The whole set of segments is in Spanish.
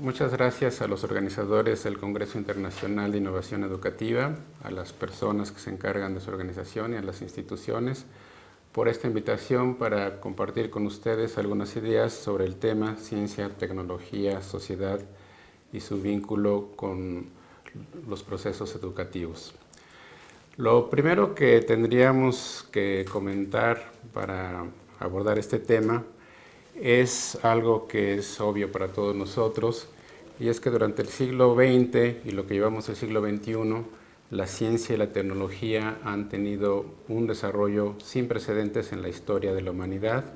Muchas gracias a los organizadores del Congreso Internacional de Innovación Educativa, a las personas que se encargan de su organización y a las instituciones por esta invitación para compartir con ustedes algunas ideas sobre el tema ciencia, tecnología, sociedad y su vínculo con los procesos educativos. Lo primero que tendríamos que comentar para abordar este tema es algo que es obvio para todos nosotros, y es que durante el siglo XX y lo que llevamos el siglo XXI, la ciencia y la tecnología han tenido un desarrollo sin precedentes en la historia de la humanidad,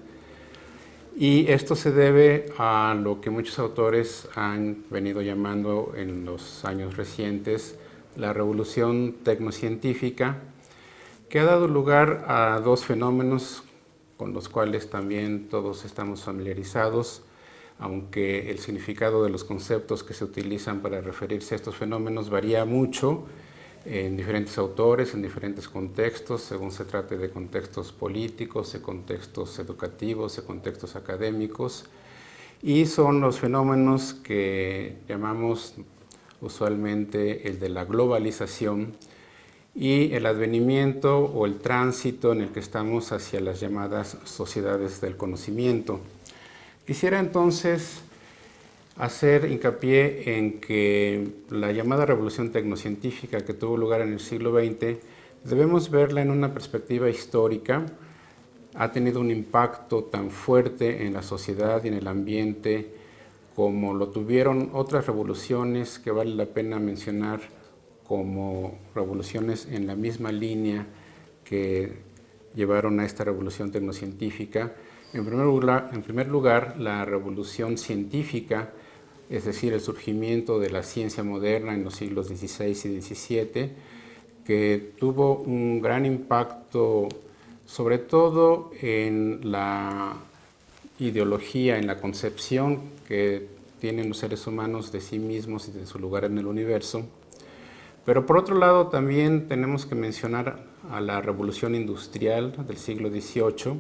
y esto se debe a lo que muchos autores han venido llamando en los años recientes la revolución tecnocientífica, que ha dado lugar a dos fenómenos con los cuales también todos estamos familiarizados, aunque el significado de los conceptos que se utilizan para referirse a estos fenómenos varía mucho en diferentes autores, en diferentes contextos, según se trate de contextos políticos, de contextos educativos, de contextos académicos, y son los fenómenos que llamamos usualmente el de la globalización y el advenimiento o el tránsito en el que estamos hacia las llamadas sociedades del conocimiento. Quisiera entonces hacer hincapié en que la llamada revolución tecnocientífica que tuvo lugar en el siglo XX debemos verla en una perspectiva histórica. Ha tenido un impacto tan fuerte en la sociedad y en el ambiente como lo tuvieron otras revoluciones que vale la pena mencionar como revoluciones en la misma línea que llevaron a esta revolución tecnocientífica. En primer lugar, la revolución científica, es decir, el surgimiento de la ciencia moderna en los siglos XVI y XVII, que tuvo un gran impacto sobre todo en la ideología, en la concepción que tienen los seres humanos de sí mismos y de su lugar en el universo. Pero por otro lado también tenemos que mencionar a la revolución industrial del siglo XVIII,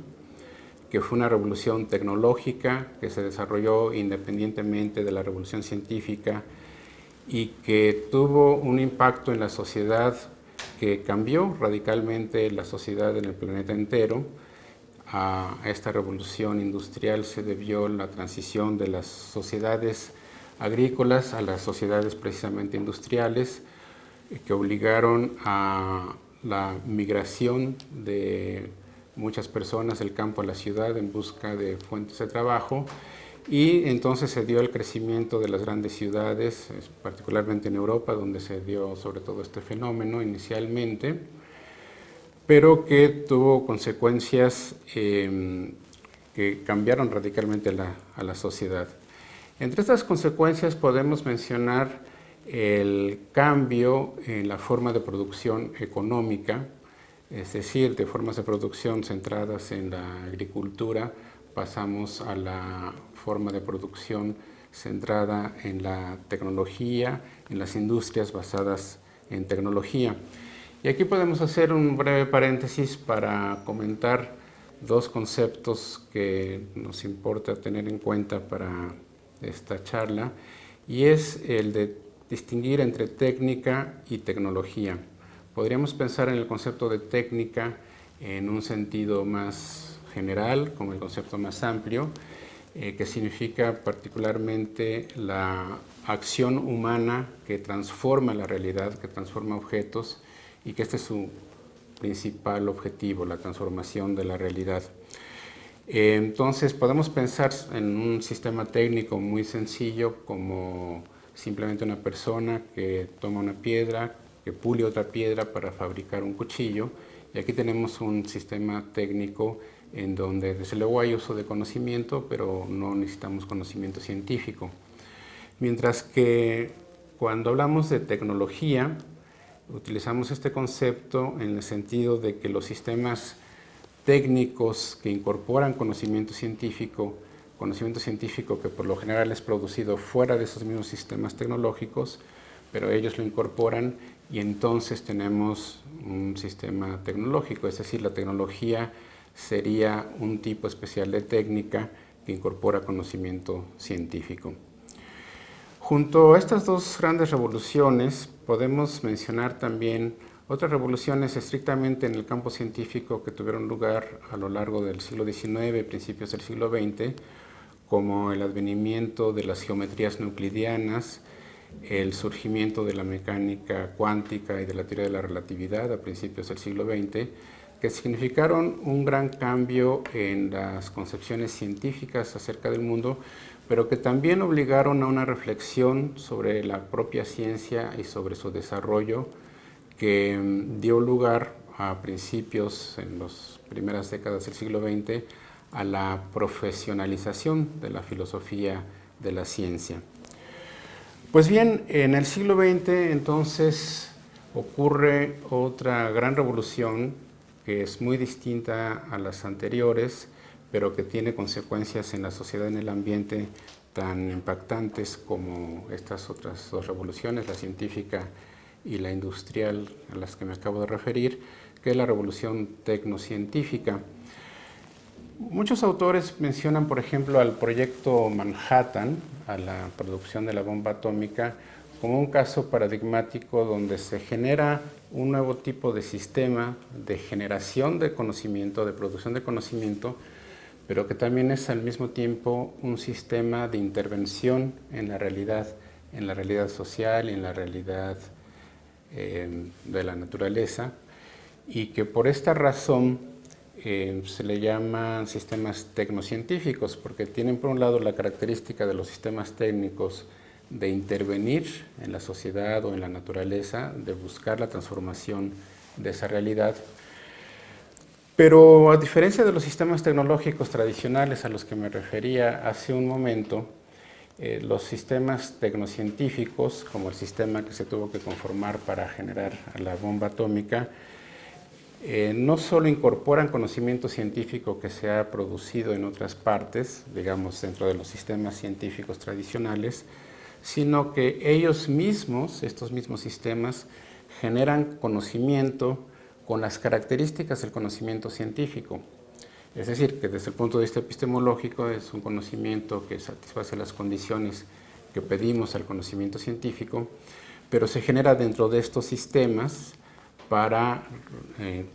que fue una revolución tecnológica que se desarrolló independientemente de la revolución científica y que tuvo un impacto en la sociedad que cambió radicalmente la sociedad en el planeta entero. A esta revolución industrial se debió la transición de las sociedades agrícolas a las sociedades precisamente industriales, que obligaron a la migración de muchas personas del campo a la ciudad en busca de fuentes de trabajo, y entonces se dio el crecimiento de las grandes ciudades, particularmente en Europa, donde se dio sobre todo este fenómeno inicialmente, pero que tuvo consecuencias que cambiaron radicalmente a la sociedad. Entre estas consecuencias podemos mencionar el cambio en la forma de producción económica, es decir, de formas de producción centradas en la agricultura, pasamos a la forma de producción centrada en la tecnología, en las industrias basadas en tecnología. Y aquí podemos hacer un breve paréntesis para comentar dos conceptos que nos importa tener en cuenta para esta charla, y es el de distinguir entre técnica y tecnología. Podríamos pensar en el concepto de técnica en un sentido más general, como el concepto más amplio, que significa particularmente la acción humana que transforma la realidad, que transforma objetos, y que este es su principal objetivo, la transformación de la realidad. Entonces podemos pensar en un sistema técnico muy sencillo como simplemente una persona que toma una piedra, que pule otra piedra para fabricar un cuchillo, y aquí tenemos un sistema técnico en donde desde luego hay uso de conocimiento, pero no necesitamos conocimiento científico. Mientras que cuando hablamos de tecnología, utilizamos este concepto en el sentido de que los sistemas técnicos que incorporan conocimiento científico que por lo general es producido fuera de esos mismos sistemas tecnológicos, pero ellos lo incorporan y entonces tenemos un sistema tecnológico, es decir, la tecnología sería un tipo especial de técnica que incorpora conocimiento científico. Junto a estas dos grandes revoluciones podemos mencionar también otras revoluciones estrictamente en el campo científico que tuvieron lugar a lo largo del siglo XIX y principios del siglo XX, como el advenimiento de las geometrías euclidianas, el surgimiento de la mecánica cuántica y de la teoría de la relatividad a principios del siglo XX, que significaron un gran cambio en las concepciones científicas acerca del mundo, pero que también obligaron a una reflexión sobre la propia ciencia y sobre su desarrollo, que dio lugar a principios, en las primeras décadas del siglo XX, a la profesionalización de la filosofía de la ciencia. Pues bien, en el siglo XX entonces ocurre otra gran revolución que es muy distinta a las anteriores, pero que tiene consecuencias en la sociedad y en el ambiente tan impactantes como estas otras dos revoluciones, la científica y la industrial a las que me acabo de referir, que es la revolución tecnocientífica. Muchos autores mencionan, por ejemplo, al proyecto Manhattan, a la producción de la bomba atómica, como un caso paradigmático donde se genera un nuevo tipo de sistema de generación de conocimiento, de producción de conocimiento, pero que también es al mismo tiempo un sistema de intervención en la realidad social y en la realidad de la naturaleza, y que por esta razón se le llaman sistemas tecnocientíficos, porque tienen por un lado la característica de los sistemas técnicos de intervenir en la sociedad o en la naturaleza, de buscar la transformación de esa realidad. Pero a diferencia de los sistemas tecnológicos tradicionales a los que me refería hace un momento, los sistemas tecnocientíficos, como el sistema que se tuvo que conformar para generar la bomba atómica, no solo incorporan conocimiento científico que se ha producido en otras partes, digamos dentro de los sistemas científicos tradicionales, sino que ellos mismos, estos mismos sistemas, generan conocimiento con las características del conocimiento científico. Es decir, que desde el punto de vista epistemológico es un conocimiento que satisface las condiciones que pedimos al conocimiento científico, pero se genera dentro de estos sistemas para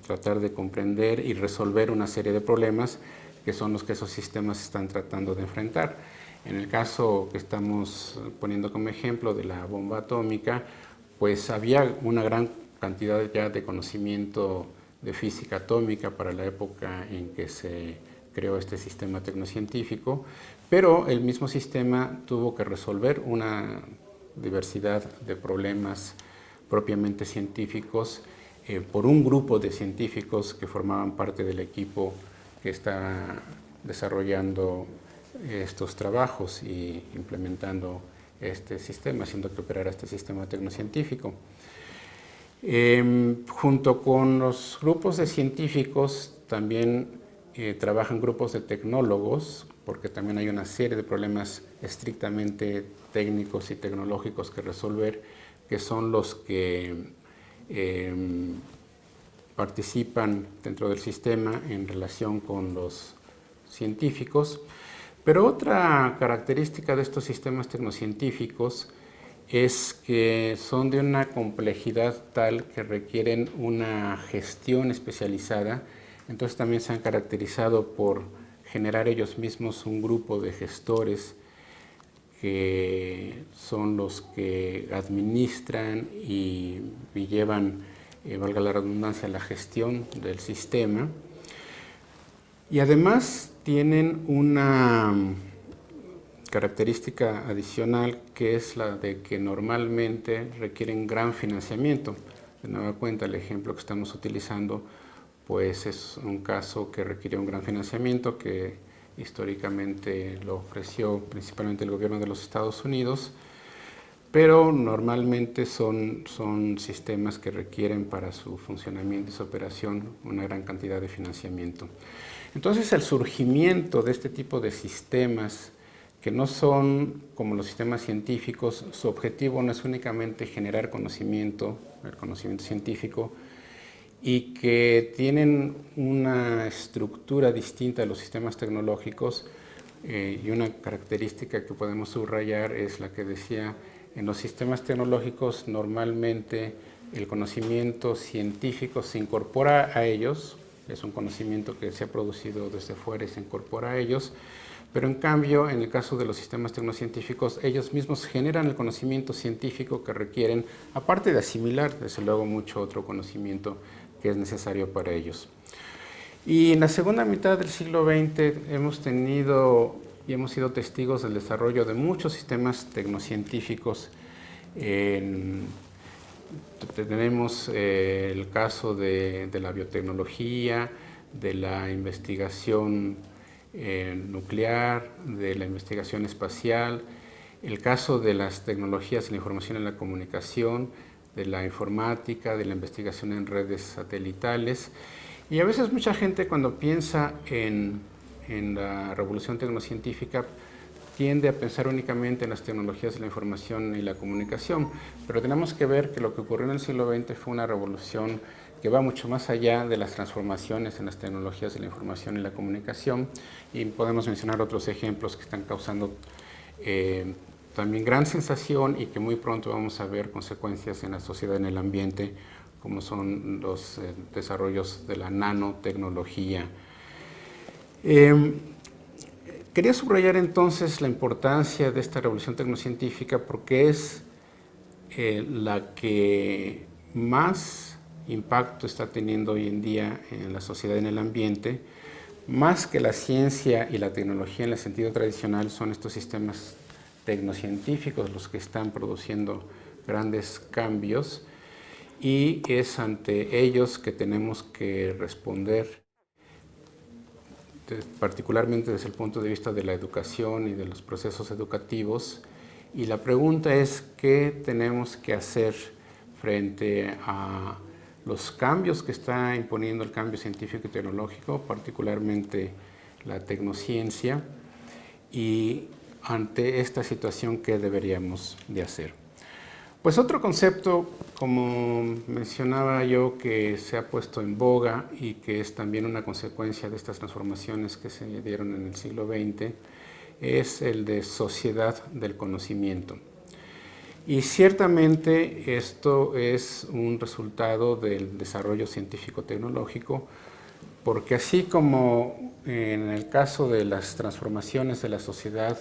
tratar de comprender y resolver una serie de problemas que son los que esos sistemas están tratando de enfrentar. En el caso que estamos poniendo como ejemplo de la bomba atómica, pues había una gran cantidad ya de conocimiento de física atómica para la época en que se creó este sistema tecnocientífico, pero el mismo sistema tuvo que resolver una diversidad de problemas propiamente científicos por un grupo de científicos que formaban parte del equipo que está desarrollando estos trabajos y implementando este sistema, haciendo que operara este sistema tecnocientífico. Junto con los grupos de científicos también trabajan grupos de tecnólogos, porque también hay una serie de problemas estrictamente técnicos y tecnológicos que resolver, que son los que participan dentro del sistema en relación con los científicos. Pero otra característica de estos sistemas tecnocientíficos es que son de una complejidad tal que requieren una gestión especializada. Entonces también se han caracterizado por generar ellos mismos un grupo de gestores que son los que administran y llevan, valga la redundancia, la gestión del sistema. Y además tienen una característica adicional, que es la de que normalmente requieren gran financiamiento. De nueva cuenta, el ejemplo que estamos utilizando pues es un caso que requiere un gran financiamiento, que históricamente lo ofreció principalmente el gobierno de los Estados Unidos, pero normalmente son sistemas que requieren para su funcionamiento y su operación una gran cantidad de financiamiento. Entonces el surgimiento de este tipo de sistemas que no son como los sistemas científicos, su objetivo no es únicamente generar conocimiento, el conocimiento científico, y que tienen una estructura distinta a los sistemas tecnológicos, y una característica que podemos subrayar es la que decía, en los sistemas tecnológicos normalmente el conocimiento científico se incorpora a ellos, es un conocimiento que se ha producido desde fuera y se incorpora a ellos, pero en cambio, en el caso de los sistemas tecnocientíficos, ellos mismos generan el conocimiento científico que requieren, aparte de asimilar, desde luego, mucho otro conocimiento que es necesario para ellos. Y en la segunda mitad del siglo XX hemos tenido y hemos sido testigos del desarrollo de muchos sistemas tecnocientíficos. Tenemos el caso de la biotecnología, de la investigación nuclear, de la investigación espacial, el caso de las tecnologías de la información y la comunicación, de la informática, de la investigación en redes satelitales. Y a veces mucha gente cuando piensa en la revolución tecnocientífica tiende a pensar únicamente en las tecnologías de la información y la comunicación, pero tenemos que ver que lo que ocurrió en el siglo XX fue una revolución que va mucho más allá de las transformaciones en las tecnologías de la información y la comunicación, y podemos mencionar otros ejemplos que están causando también gran sensación y que muy pronto vamos a ver consecuencias en la sociedad, en el ambiente, como son los desarrollos de la nanotecnología. Quería subrayar entonces la importancia de esta revolución tecnocientífica porque es la que más impacto está teniendo hoy en día en la sociedad y en el ambiente. Más que la ciencia y la tecnología en el sentido tradicional, son estos sistemas tecnocientíficos los que están produciendo grandes cambios, y es ante ellos que tenemos que responder, particularmente desde el punto de vista de la educación y de los procesos educativos. Y la pregunta es, ¿qué tenemos que hacer frente a los cambios que está imponiendo el cambio científico y tecnológico, particularmente la tecnociencia, y ante esta situación qué deberíamos de hacer? Pues otro concepto, como mencionaba yo, que se ha puesto en boga y que es también una consecuencia de estas transformaciones que se dieron en el siglo XX, es el de sociedad del conocimiento. Y ciertamente esto es un resultado del desarrollo científico-tecnológico, porque así como en el caso de las transformaciones de la sociedad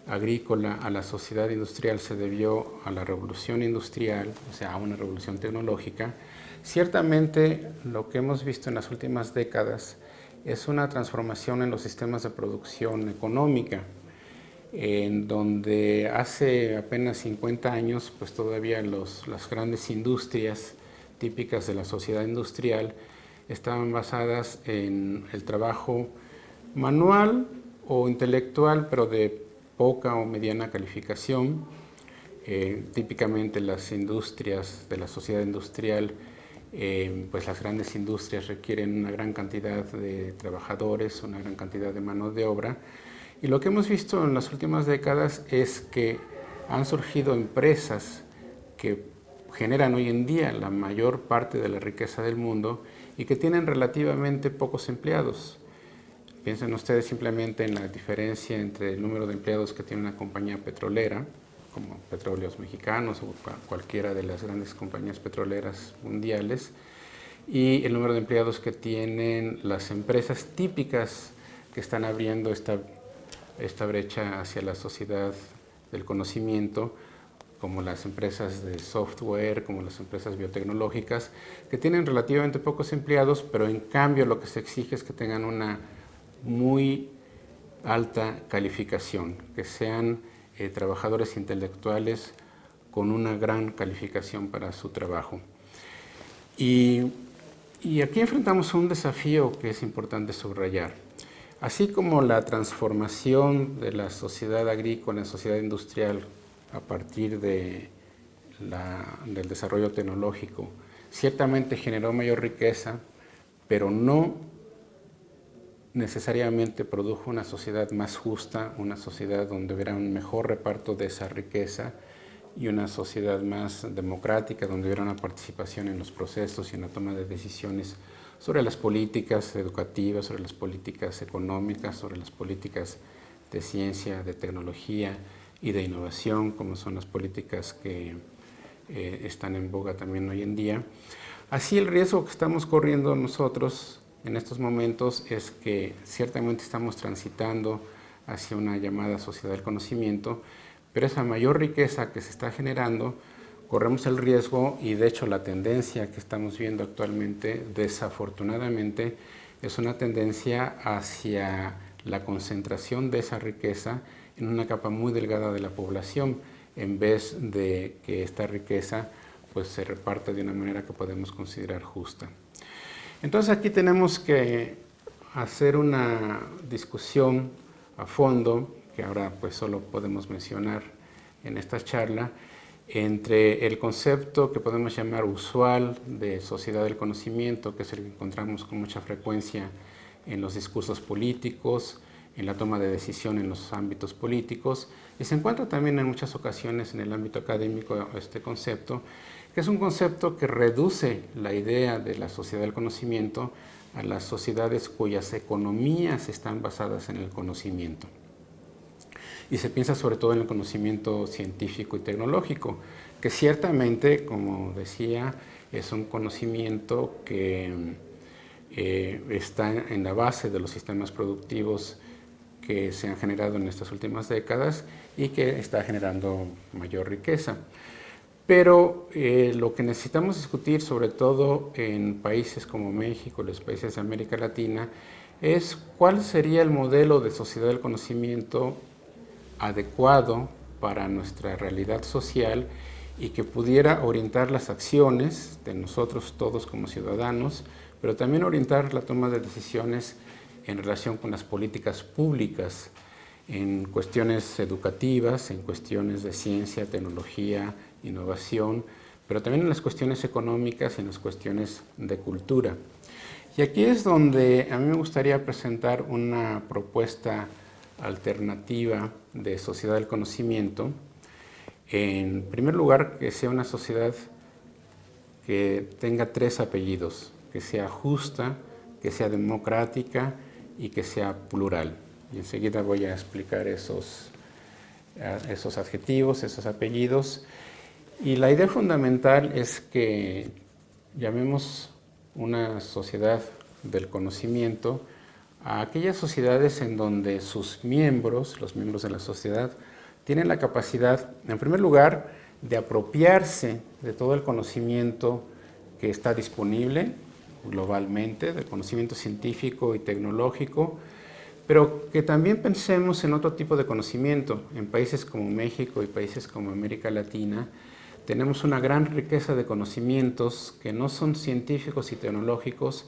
agrícola a la sociedad industrial se debió a la revolución industrial, o sea, a una revolución tecnológica, ciertamente lo que hemos visto en las últimas décadas es una transformación en los sistemas de producción económica, en donde hace apenas 50 años, pues todavía las grandes industrias típicas de la sociedad industrial estaban basadas en el trabajo manual o intelectual, pero de poca o mediana calificación. Típicamente las industrias de la sociedad industrial, pues las grandes industrias requieren una gran cantidad de trabajadores, una gran cantidad de mano de obra, y lo que hemos visto en las últimas décadas es que han surgido empresas que generan hoy en día la mayor parte de la riqueza del mundo y que tienen relativamente pocos empleados. Piensen ustedes simplemente en la diferencia entre el número de empleados que tiene una compañía petrolera, como Petróleos Mexicanos o cualquiera de las grandes compañías petroleras mundiales, y el número de empleados que tienen las empresas típicas que están abriendo esta brecha hacia la sociedad del conocimiento, como las empresas de software, como las empresas biotecnológicas, que tienen relativamente pocos empleados, pero en cambio lo que se exige es que tengan una muy alta calificación, que sean trabajadores intelectuales con una gran calificación para su trabajo. Y aquí enfrentamos un desafío que es importante subrayar. Así como la transformación de la sociedad agrícola en sociedad industrial a partir del desarrollo tecnológico, ciertamente generó mayor riqueza, pero no necesariamente produjo una sociedad más justa, una sociedad donde hubiera un mejor reparto de esa riqueza y una sociedad más democrática, donde hubiera una participación en los procesos y en la toma de decisiones sobre las políticas educativas, sobre las políticas económicas, sobre las políticas de ciencia, de tecnología y de innovación, como son las políticas que están en boga también hoy en día. Así, el riesgo que estamos corriendo nosotros en estos momentos es que ciertamente estamos transitando hacia una llamada sociedad del conocimiento, pero esa mayor riqueza que se está generando, corremos el riesgo, y de hecho la tendencia que estamos viendo actualmente, desafortunadamente, es una tendencia hacia la concentración de esa riqueza en una capa muy delgada de la población, en vez de que esta riqueza pues se reparte de una manera que podemos considerar justa. Entonces aquí tenemos que hacer una discusión a fondo, que ahora pues solo podemos mencionar en esta charla, entre el concepto que podemos llamar usual de sociedad del conocimiento, que es el que encontramos con mucha frecuencia en los discursos políticos, en la toma de decisión en los ámbitos políticos, y se encuentra también en muchas ocasiones en el ámbito académico este concepto, que es un concepto que reduce la idea de la sociedad del conocimiento a las sociedades cuyas economías están basadas en el conocimiento. Y se piensa sobre todo en el conocimiento científico y tecnológico, que ciertamente, como decía, es un conocimiento que está en la base de los sistemas productivos que se han generado en estas últimas décadas y que está generando mayor riqueza. Pero lo que necesitamos discutir, sobre todo en países como México, los países de América Latina, es cuál sería el modelo de sociedad del conocimiento adecuado para nuestra realidad social y que pudiera orientar las acciones de nosotros todos como ciudadanos, pero también orientar la toma de decisiones en relación con las políticas públicas, en cuestiones educativas, en cuestiones de ciencia, tecnología, innovación, pero también en las cuestiones económicas y en las cuestiones de cultura. Y aquí es donde a mí me gustaría presentar una propuesta alternativa de sociedad del conocimiento. En primer lugar, que sea una sociedad que tenga tres apellidos, que sea justa, que sea democrática y que sea plural. Y enseguida voy a explicar esos adjetivos, esos apellidos. Y la idea fundamental es que llamemos una sociedad del conocimiento a aquellas sociedades en donde sus miembros, los miembros de la sociedad, tienen la capacidad, en primer lugar, de apropiarse de todo el conocimiento que está disponible globalmente, del conocimiento científico y tecnológico, pero que también pensemos en otro tipo de conocimiento. En países como México y países como América Latina, tenemos una gran riqueza de conocimientos que no son científicos y tecnológicos,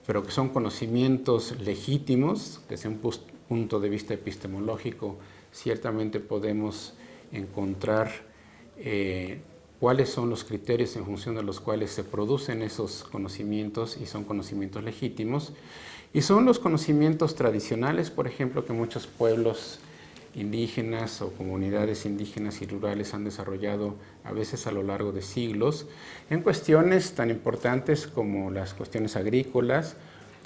pero que son conocimientos legítimos. Desde un punto de vista epistemológico, ciertamente podemos encontrar cuáles son los criterios en función de los cuales se producen esos conocimientos y son conocimientos legítimos. Y son los conocimientos tradicionales, por ejemplo, que muchos pueblos indígenas o comunidades indígenas y rurales han desarrollado a veces a lo largo de siglos en cuestiones tan importantes como las cuestiones agrícolas,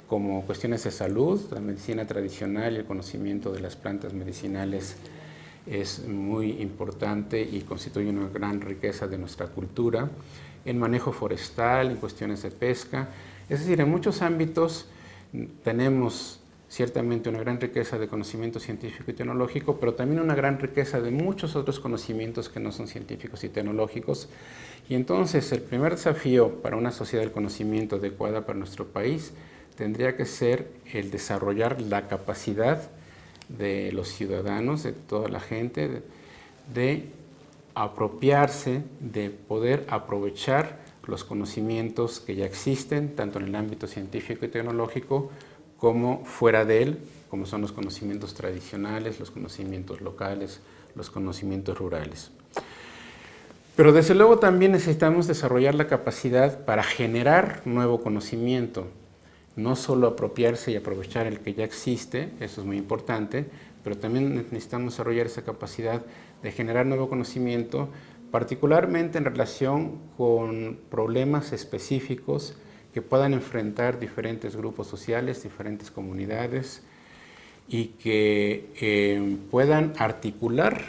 como cuestiones de salud. La medicina tradicional y el conocimiento de las plantas medicinales es muy importante y constituye una gran riqueza de nuestra cultura. En manejo forestal, en cuestiones de pesca, es decir, en muchos ámbitos tenemos ciertamente una gran riqueza de conocimiento científico y tecnológico, pero también una gran riqueza de muchos otros conocimientos que no son científicos y tecnológicos. Y entonces el primer desafío para una sociedad del conocimiento adecuada para nuestro país tendría que ser el desarrollar la capacidad de los ciudadanos, de toda la gente, de apropiarse, de poder aprovechar los conocimientos que ya existen, tanto en el ámbito científico y tecnológico como fuera de él, como son los conocimientos tradicionales, los conocimientos locales, los conocimientos rurales. Pero desde luego también necesitamos desarrollar la capacidad para generar nuevo conocimiento, no solo apropiarse y aprovechar el que ya existe, eso es muy importante, pero también necesitamos desarrollar esa capacidad de generar nuevo conocimiento, particularmente en relación con problemas específicos que puedan enfrentar diferentes grupos sociales, diferentes comunidades, y que puedan articular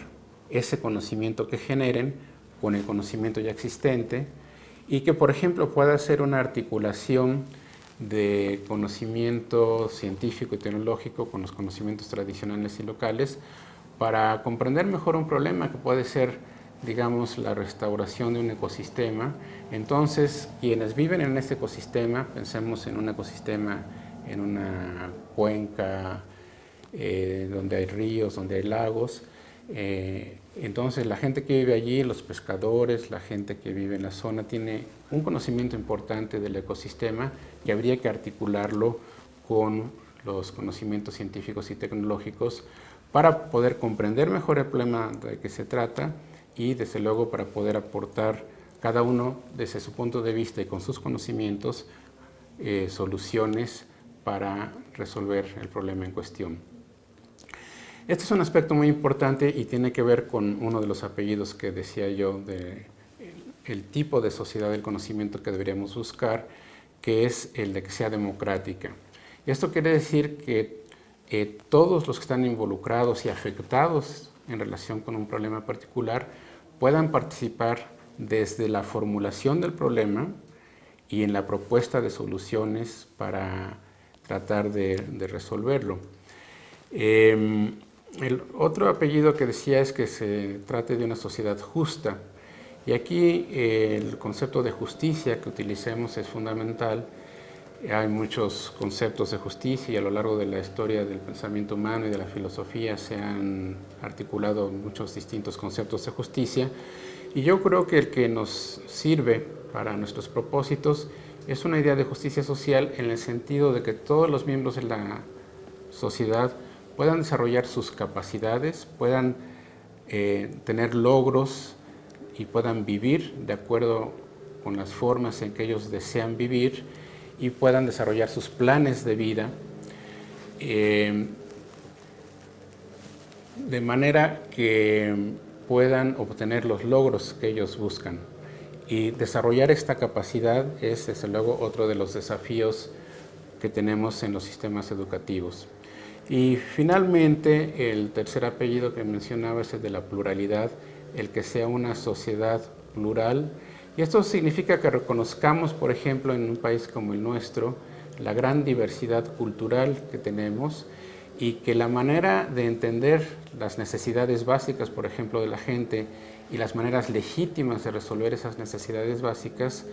ese conocimiento que generen con el conocimiento ya existente, y que, por ejemplo, pueda hacer una articulación de conocimiento científico y tecnológico con los conocimientos tradicionales y locales para comprender mejor un problema que puede ser, digamos, la restauración de un ecosistema. Entonces, quienes viven en este ecosistema, pensemos en un ecosistema, en una cuenca donde hay ríos, donde hay lagos, entonces la gente que vive allí, los pescadores, la gente que vive en la zona, tiene un conocimiento importante del ecosistema y habría que articularlo con los conocimientos científicos y tecnológicos para poder comprender mejor el problema de que se trata y, desde luego, para poder aportar cada uno desde su punto de vista y con sus conocimientos soluciones para resolver el problema en cuestión. Este es un aspecto muy importante y tiene que ver con uno de los apellidos que decía yo, el tipo de sociedad del conocimiento que deberíamos buscar, que es el de que sea democrática. Esto quiere decir que todos los que están involucrados y afectados en relación con un problema particular puedan participar desde la formulación del problema y en la propuesta de soluciones para tratar de resolverlo. El otro apellido que decía es que se trate de una sociedad justa, y aquí el concepto de justicia que utilicemos es fundamental. Hay muchos conceptos de justicia y a lo largo de la historia del pensamiento humano y de la filosofía se han articulado muchos distintos conceptos de justicia, y yo creo que el que nos sirve para nuestros propósitos es una idea de justicia social en el sentido de que todos los miembros de la sociedad puedan desarrollar sus capacidades, puedan tener logros y puedan vivir de acuerdo con las formas en que ellos desean vivir y puedan desarrollar sus planes de vida de manera que puedan obtener los logros que ellos buscan. Y desarrollar esta capacidad es, desde luego, otro de los desafíos que tenemos en los sistemas educativos. Y finalmente, el tercer apellido que mencionaba es el de la pluralidad, el que sea una sociedad plural. Y esto significa que reconozcamos, por ejemplo, en un país como el nuestro, la gran diversidad cultural que tenemos y que la manera de entender las necesidades básicas, por ejemplo, de la gente y las maneras legítimas de resolver esas necesidades básicas,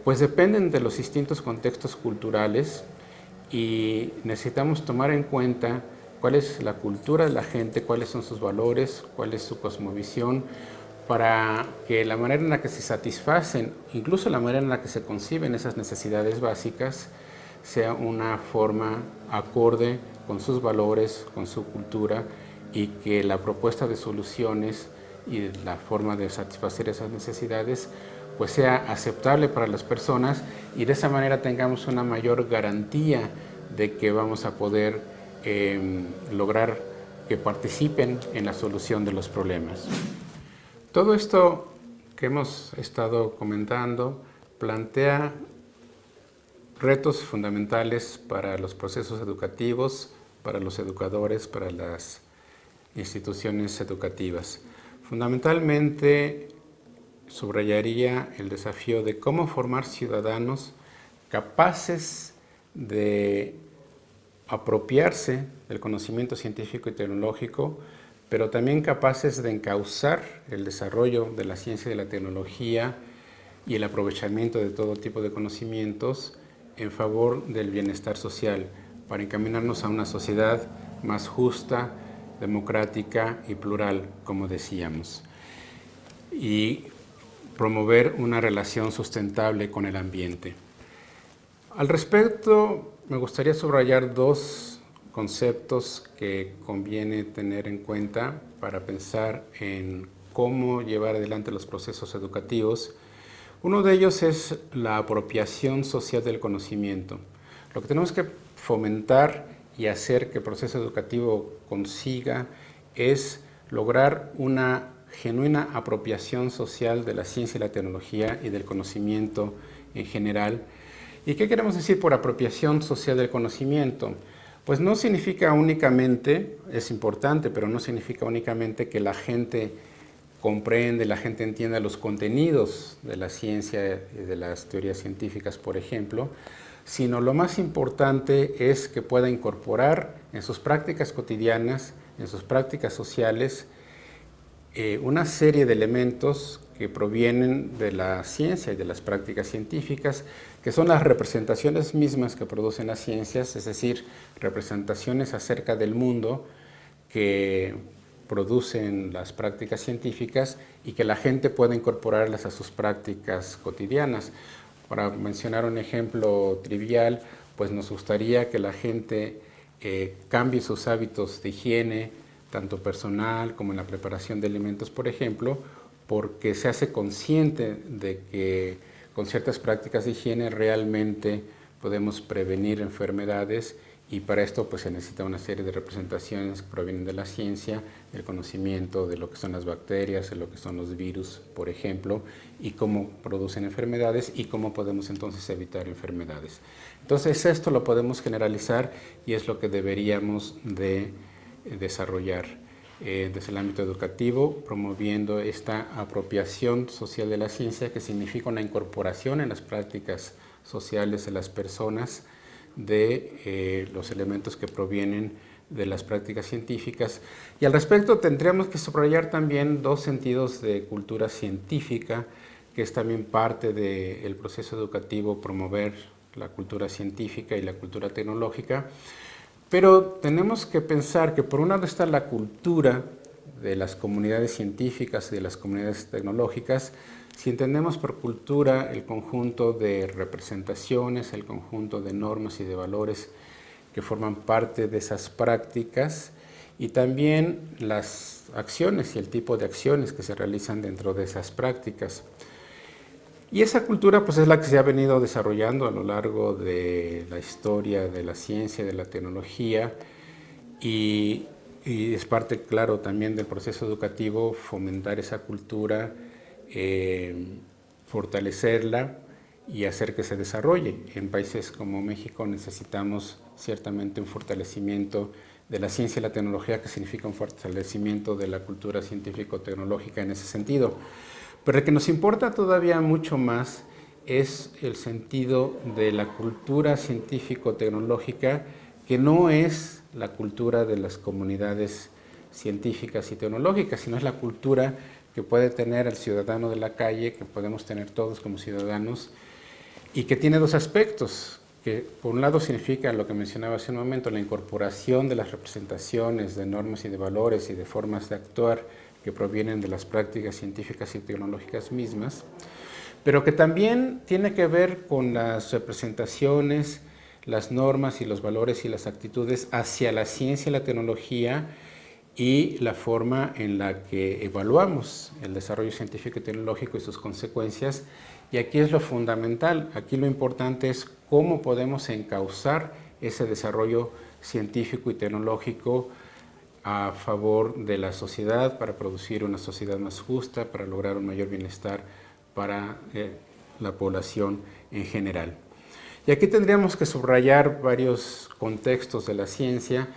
pues dependen de los distintos contextos culturales, y necesitamos tomar en cuenta cuál es la cultura de la gente, cuáles son sus valores, cuál es su cosmovisión, para que la manera en la que se satisfacen, incluso la manera en la que se conciben esas necesidades básicas, sea una forma acorde con sus valores, con su cultura, y que la propuesta de soluciones y la forma de satisfacer esas necesidades pues sea aceptable para las personas, y de esa manera tengamos una mayor garantía de que vamos a poder lograr que participen en la solución de los problemas. Todo esto que hemos estado comentando plantea retos fundamentales para los procesos educativos, para los educadores, para las instituciones educativas. Fundamentalmente, subrayaría el desafío de cómo formar ciudadanos capaces de apropiarse del conocimiento científico y tecnológico, pero también capaces de encauzar el desarrollo de la ciencia y de la tecnología y el aprovechamiento de todo tipo de conocimientos en favor del bienestar social, para encaminarnos a una sociedad más justa, democrática y plural, como decíamos, y promover una relación sustentable con el ambiente. Al respecto, me gustaría subrayar dos conceptos que conviene tener en cuenta para pensar en cómo llevar adelante los procesos educativos. Uno de ellos es la apropiación social del conocimiento. Lo que tenemos que fomentar y hacer que el proceso educativo consiga es lograr una genuina apropiación social de la ciencia y la tecnología y del conocimiento en general. ¿Y qué queremos decir por apropiación social del conocimiento? Pues no significa únicamente, es importante, pero no significa únicamente que la gente comprende, la gente entienda los contenidos de la ciencia y de las teorías científicas, por ejemplo, sino lo más importante es que pueda incorporar en sus prácticas cotidianas, en sus prácticas sociales, una serie de elementos que provienen de la ciencia y de las prácticas científicas, que son las representaciones mismas que producen las ciencias, es decir, representaciones acerca del mundo que producen las prácticas científicas y que la gente puede incorporarlas a sus prácticas cotidianas. Para mencionar un ejemplo trivial, pues nos gustaría que la gente cambie sus hábitos de higiene, tanto personal como en la preparación de alimentos, por ejemplo, porque se hace consciente de que con ciertas prácticas de higiene realmente podemos prevenir enfermedades, y para esto pues se necesita una serie de representaciones que provienen de la ciencia, del conocimiento de lo que son las bacterias, de lo que son los virus, por ejemplo, y cómo producen enfermedades y cómo podemos entonces evitar enfermedades. Entonces esto lo podemos generalizar y es lo que deberíamos de desarrollar desde el ámbito educativo, promoviendo esta apropiación social de la ciencia, que significa una incorporación en las prácticas sociales de las personas de los elementos que provienen de las prácticas científicas. Y al respecto tendríamos que subrayar también dos sentidos de cultura científica, que es también parte del proceso educativo, promover la cultura científica y la cultura tecnológica. Pero tenemos que pensar que por un lado está la cultura de las comunidades científicas y de las comunidades tecnológicas. Si entendemos por cultura el conjunto de representaciones, el conjunto de normas y de valores que forman parte de esas prácticas, y también las acciones y el tipo de acciones que se realizan dentro de esas prácticas. Y esa cultura pues es la que se ha venido desarrollando a lo largo de la historia de la ciencia, de la tecnología, y es parte, claro, también del proceso educativo fomentar esa cultura, fortalecerla y hacer que se desarrolle. En países como México necesitamos ciertamente un fortalecimiento de la ciencia y la tecnología, que significa un fortalecimiento de la cultura científico-tecnológica en ese sentido. Pero el que nos importa todavía mucho más es el sentido de la cultura científico-tecnológica, que no es la cultura de las comunidades científicas y tecnológicas, sino es la cultura que puede tener el ciudadano de la calle, que podemos tener todos como ciudadanos, y que tiene dos aspectos, que por un lado significa lo que mencionaba hace un momento, la incorporación de las representaciones de normas y de valores y de formas de actuar que provienen de las prácticas científicas y tecnológicas mismas, pero que también tiene que ver con las representaciones, las normas y los valores y las actitudes hacia la ciencia y la tecnología, y la forma en la que evaluamos el desarrollo científico y tecnológico y sus consecuencias. Y aquí es lo fundamental, aquí lo importante es cómo podemos encauzar ese desarrollo científico y tecnológico a favor de la sociedad, para producir una sociedad más justa, para lograr un mayor bienestar para la población en general. Y aquí tendríamos que subrayar varios contextos de la ciencia,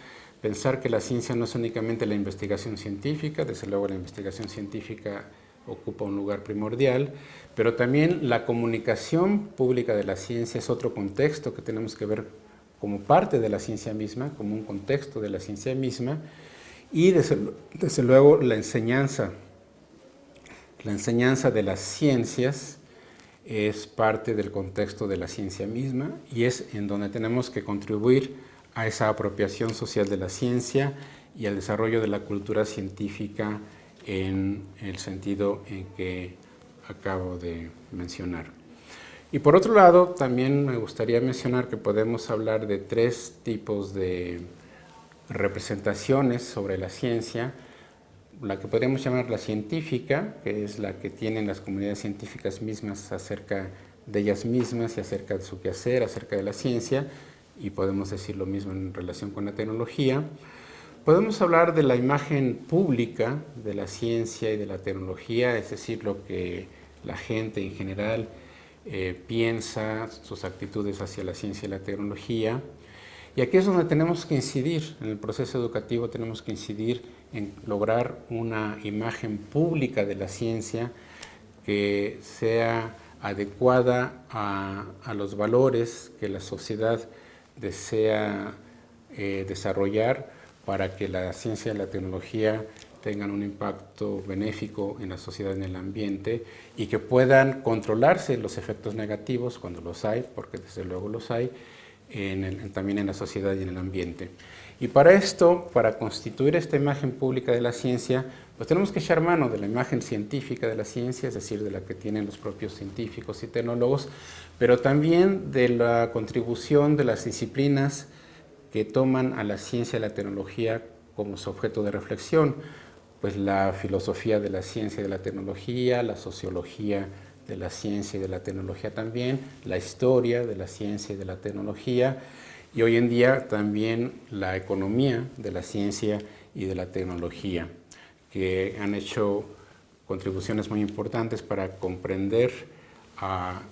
pensar que la ciencia no es únicamente la investigación científica, desde luego la investigación científica ocupa un lugar primordial, pero también la comunicación pública de la ciencia es otro contexto que tenemos que ver como parte de la ciencia misma, como un contexto de la ciencia misma, y desde luego la enseñanza de las ciencias es parte del contexto de la ciencia misma, y es en donde tenemos que contribuir a esa apropiación social de la ciencia y al desarrollo de la cultura científica en el sentido en que acabo de mencionar. Y por otro lado, también me gustaría mencionar que podemos hablar de tres tipos de representaciones sobre la ciencia, la que podríamos llamar la científica, que es la que tienen las comunidades científicas mismas acerca de ellas mismas y acerca de su quehacer, acerca de la ciencia, y podemos decir lo mismo en relación con la tecnología. Podemos hablar de la imagen pública de la ciencia y de la tecnología, es decir, lo que la gente en general piensa, sus actitudes hacia la ciencia y la tecnología. Y aquí es donde tenemos que incidir, en el proceso educativo tenemos que incidir en lograr una imagen pública de la ciencia que sea adecuada a los valores que la sociedad desea desarrollar para que la ciencia y la tecnología tengan un impacto benéfico en la sociedad y en el ambiente y que puedan controlarse los efectos negativos cuando los hay, porque desde luego los hay, también en la sociedad y en el ambiente. Y para esto, para constituir esta imagen pública de la ciencia, pues tenemos que echar mano de la imagen científica de la ciencia, es decir, de la que tienen los propios científicos y tecnólogos, pero también de la contribución de las disciplinas que toman a la ciencia y la tecnología como su objeto de reflexión, pues la filosofía de la ciencia y de la tecnología, la sociología de la ciencia y de la tecnología también, la historia de la ciencia y de la tecnología, y hoy en día también la economía de la ciencia y de la tecnología, que han hecho contribuciones muy importantes para comprender a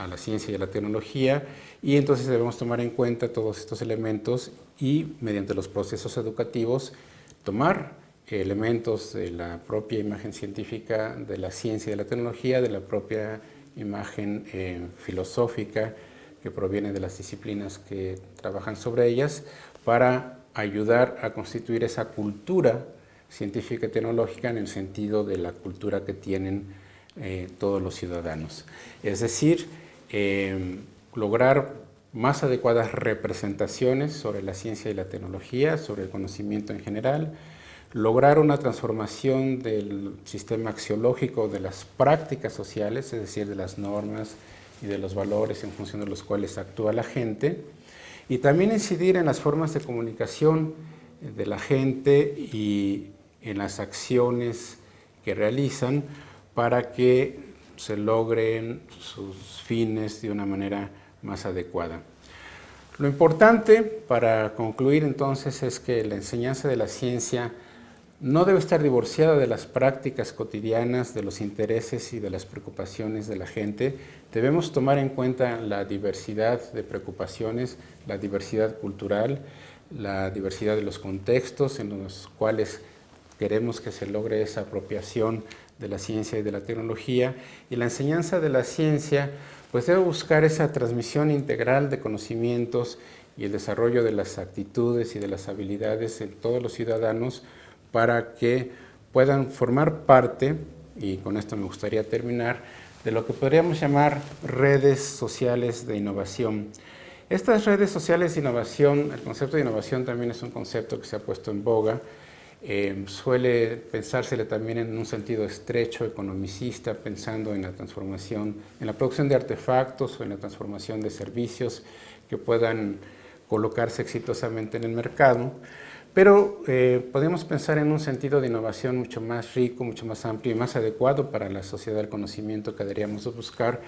la ciencia y a la tecnología, y entonces debemos tomar en cuenta todos estos elementos y mediante los procesos educativos tomar elementos de la propia imagen científica de la ciencia y de la tecnología, de la propia imagen filosófica que proviene de las disciplinas que trabajan sobre ellas, para ayudar a constituir esa cultura científica y tecnológica en el sentido de la cultura que tienen todos los ciudadanos. Es decir, lograr más adecuadas representaciones sobre la ciencia y la tecnología, sobre el conocimiento en general, lograr una transformación del sistema axiológico de las prácticas sociales, es decir, de las normas y de los valores en función de los cuales actúa la gente, y también incidir en las formas de comunicación de la gente y en las acciones que realizan para que se logren sus fines de una manera más adecuada. Lo importante para concluir entonces es que la enseñanza de la ciencia no debe estar divorciada de las prácticas cotidianas, de los intereses y de las preocupaciones de la gente. Debemos tomar en cuenta la diversidad de preocupaciones, la diversidad cultural, la diversidad de los contextos en los cuales queremos que se logre esa apropiación de la ciencia y de la tecnología, y la enseñanza de la ciencia pues debe buscar esa transmisión integral de conocimientos y el desarrollo de las actitudes y de las habilidades en todos los ciudadanos para que puedan formar parte, y con esto me gustaría terminar, de lo que podríamos llamar redes sociales de innovación. Estas redes sociales de innovación, el concepto de innovación también es un concepto que se ha puesto en boga, suele pensársele también en un sentido estrecho, economicista, pensando en la transformación, en la producción de artefactos o en la transformación de servicios que puedan colocarse exitosamente en el mercado. Pero podemos pensar en un sentido de innovación mucho más rico, mucho más amplio y más adecuado para la sociedad del conocimiento que deberíamos buscar,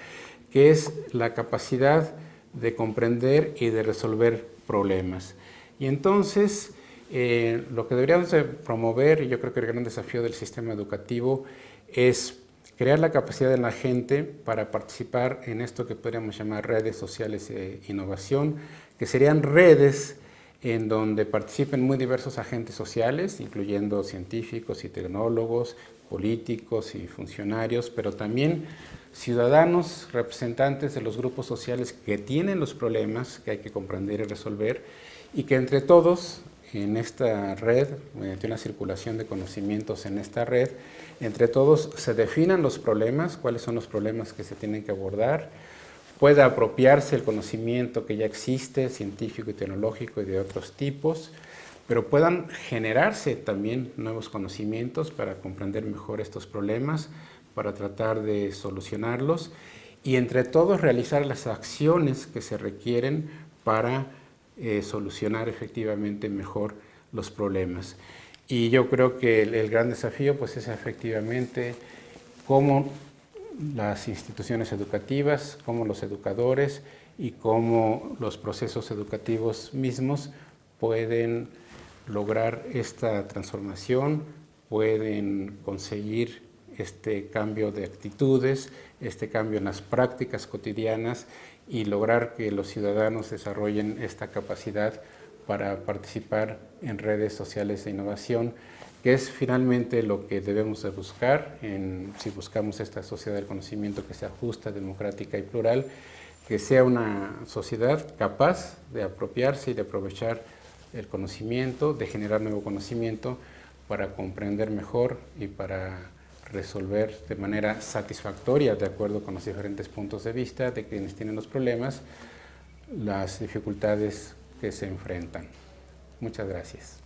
que es la capacidad de comprender y de resolver problemas. Y entonces, lo que deberíamos de promover, y yo creo que el gran desafío del sistema educativo, es crear la capacidad de la gente para participar en esto que podríamos llamar redes sociales de innovación, que serían redes en donde participen muy diversos agentes sociales, incluyendo científicos y tecnólogos, políticos y funcionarios, pero también ciudadanos, representantes de los grupos sociales que tienen los problemas que hay que comprender y resolver, y que entre todos, en esta red, mediante una circulación de conocimientos en esta red, entre todos se definan los problemas, cuáles son los problemas que se tienen que abordar, pueda apropiarse el conocimiento que ya existe, científico y tecnológico y de otros tipos, pero puedan generarse también nuevos conocimientos para comprender mejor estos problemas, para tratar de solucionarlos y entre todos realizar las acciones que se requieren para solucionar efectivamente mejor los problemas. Y yo creo que el gran desafío pues, es efectivamente cómo las instituciones educativas, cómo los educadores y cómo los procesos educativos mismos pueden lograr esta transformación, pueden conseguir este cambio de actitudes, este cambio en las prácticas cotidianas y lograr que los ciudadanos desarrollen esta capacidad para participar en redes sociales de innovación, que es finalmente lo que debemos de buscar si buscamos esta sociedad del conocimiento que sea justa, democrática y plural, que sea una sociedad capaz de apropiarse y de aprovechar el conocimiento, de generar nuevo conocimiento para comprender mejor y para resolver de manera satisfactoria, de acuerdo con los diferentes puntos de vista de quienes tienen los problemas, las dificultades que se enfrentan. Muchas gracias.